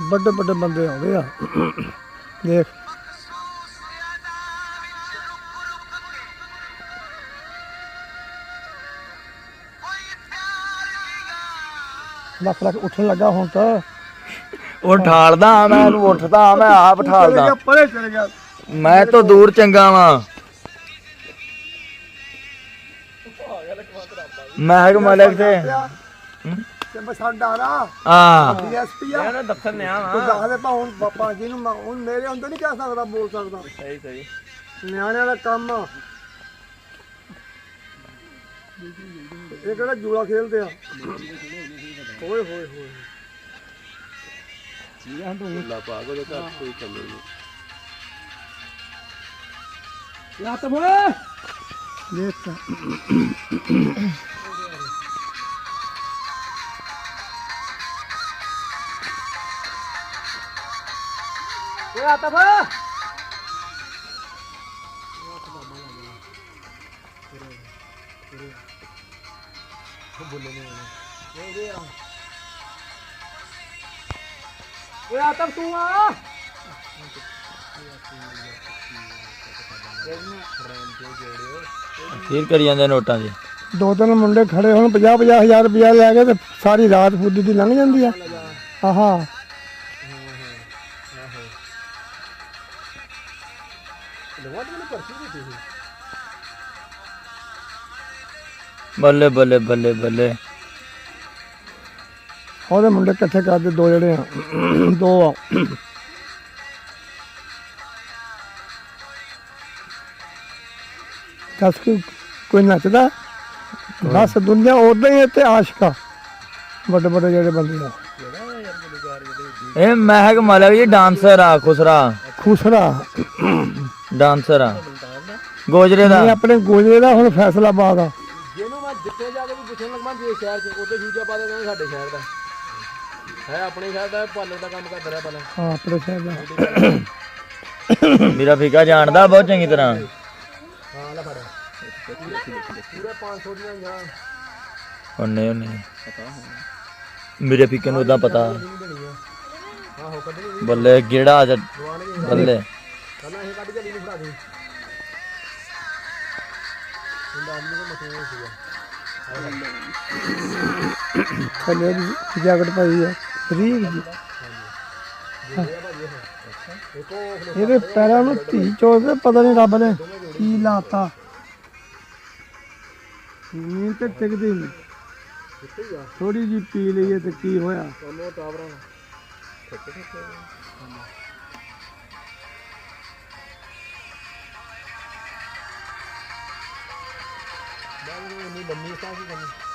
बड़े बड़े बंदे आते हैं देख लख लख उठन लगा हूं तो ਉਹ ਠਾਲਦਾ ਮੈਂ ਇਹਨੂੰ ਉੱਠਦਾ ਮੈਂ ਆਪ ਠਾਲਦਾ परे चले गया ਮੈਂ ਤੋਂ ਦੂਰ ਚੰਗਾ ਵਾਂ ਮਹਿਕ ਮਲਕ ਤੇ ਤੇ ਮੈਂ ਸਾਡਾ ਨਾ ਆ ਡੀਐਸਪੀ ਆ ਇਹਨੂੰ ਦਫ਼ਤਰ ਨਿਆ ਵਾ ਤੂੰ ਦੱਸਦੇ ਪਾ ਹੁਣ ਪਾਪਾ ਜੀ ਨੂੰ ਹੁਣ ਮੇਰੇ ਅੰਦਰ ਨਹੀਂ ਕਹਿ ਸਕਦਾ ਬੋਲ ਸਕਦਾ ਸਹੀ ਸਹੀ ਨਿਆਣਿਆਂ ਦਾ ਕੰਮ ਆ ਇਹ ਕਿਹੜਾ ਜੂਲਾ ਖੇਲਦੇ ਆ ਓਏ ਹੋਏ ਹੋਏ ਲਾ ਪਾਗੋ ਦੇ ਘਰ ਕੋਈ ਚੱਲੇ ਨਹੀਂ ਯਾ ਤਾਂ ਬੋਲੇ ਦੇਖ ਓਏ ਆ ਤਾਂ ਬਾ ਓਏ ਆ ਤਾਂ ਤੂੰ ਆ ਫਿਰ ਕਰੀ ਜਾਂਦੇ ਨੋਟਾਂ ਦੀ ਦੋ ਤਿੰਨ ਮੁੰਡੇ ਖੜੇ ਹੁਣ 50,000 ਰੁਪਇਆ ਲੈ ਕੇ ਤੇ ਸਾਰੀ ਰਾਤ ਫੁੱਦੀ ਦੀ ਲੰਘ ਜਾਂਦੀ ਆ ਆਹਾ ਬੱਲੇ ਬੱਲੇ ਬੱਲੇ ਬੱਲੇ ਉਹਦੇ ਮੁੰਡੇ ਇਕੱਠੇ ਕਰਦੇ ਦੋ ਜਿਹੜੇ ਆ ਦੋ ਆ ਦੱਸ ਕੋਈ ਨੱਚਦਾ ਬਸ ਦੁਨੀਆ ਉਦਾਂ ਹੀ ਤੇ ਆਸ਼ਕਾ ਵੱਡੇ ਵੱਡੇ ਜਿਹੜੇ ਬੰਦੇ ਆ ਇਹ ਮਹਿਕ ਮਲਕ ਜੀ ਡਾਂਸਰ ਆ ਖੁਸਰਾ ਡਾਂਸਰ ਆ ਗੋਜਰੇ ਦਾ ਇਹ ਆਪਣੇ ਗੋਜਰੇ ਦਾ ਹੁਣ ਫੈਸਲਾਬਾਦ ਆ ਜਿਹਨੂੰ ਮੈਂ ਜਿੱਥੇ ਜਾ ਕੇ ਵੀ ਪੁੱਛਣ ਲੱਗਾਂ ਜੇ ਸ਼ਹਿਰ 'ਚ ਉੱਥੇ ਜੂਜਾ ਪਾ ਦੇ ਕਹਿੰਦੇ ਸਾਡੇ ਸ਼ਹਿਰ ਦਾ ਹੈ ਆਪਣੇ ਸ਼ਹਿਰ ਦਾ ਪਾਲਰ ਦਾ ਕੰਮ ਕਰਦਾ ਰਿਹਾ ਪਹਿਲਾਂ ਹਾਂ ਆਪਣੇ ਸ਼ਹਿਰ ਦਾ ਮੇਰਾ ਫਿਕਾ ਜਾਣਦਾ ਬਹੁਤ ਚੰਗੀ ਤਰ੍ਹਾਂ ਹਾਂ ਲੈ ਫੜ ਪੂਰੇ 500 ਦੀਆਂ ਜਾਂ ਉਹਨੇ ਮੇਰੇ ਫਿਕੇ ਨੂੰ ਉਦਾਂ ਪਤਾ ਆਹੋ ਕੱਢਣੀ ਬੱਲੇ ਗੇੜਾ ਬੱਲੇ ਪਹਿਲਾਂ ਇਹ ਕੱਢ ਕੇ ਲੀਨੂੰ ਫੜਾ ਦੇ ਇਹਦਾ ਆਦਮੀ ਨੂੰ ਮਤਲਬ ਸੀਗਾ ਥੱਲੇ ਦੀ ਜੈਕਟ ਪਾਈ ਆ ਰੀਲ ਜੀ ਇਹਦੇ ਪੈਰਾਂ ਨੂੰ ਧੀ ਚੋਲ ਕੇ ਪਤਾ ਨਹੀਂ ਰੱਬ ਨੇ ਕੀ ਲਾਤਾ ਨੀਂਦ ਤੇ ਟਿਕਦੀ ਨਹੀਂ ਥੋੜੀ ਜੀ ਪੀ ਲਈਏ ਤੇ ਕੀ ਹੋਇਆ ਉਹਨੂੰ ਟਾਵਰਾਂ ਬਾਬੂ ਨੂੰ ਲੰਮੀ ਸਾਹ ਕੀ ਕਰਨੀ